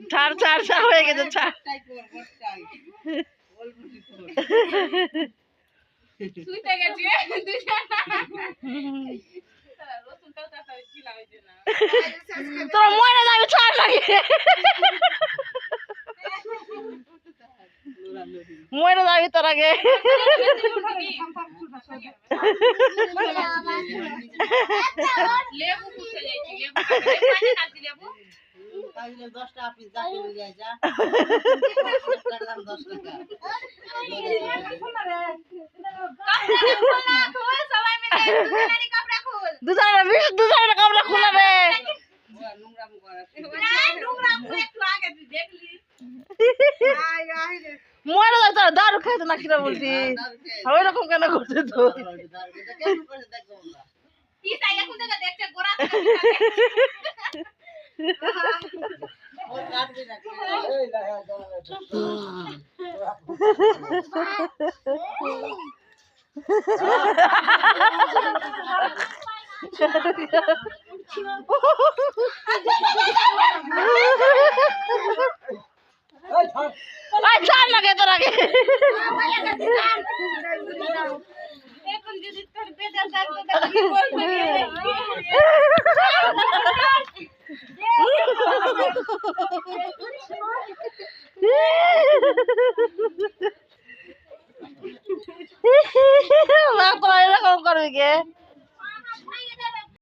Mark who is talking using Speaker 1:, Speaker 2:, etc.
Speaker 1: ছাড় ছাড় ছাড় হয়ে গেছে ছাড় তোরা মরে যাবে ছাড় লাগে মরে যাবি তোর আগে দুজনের কাপড় খুলে রে মরে যাবে তোরা দারু খাইতো না কিনা বলছি ওই রকম কেন করছে তো ছাড় লাগে তোর আগে এরকম করবি কে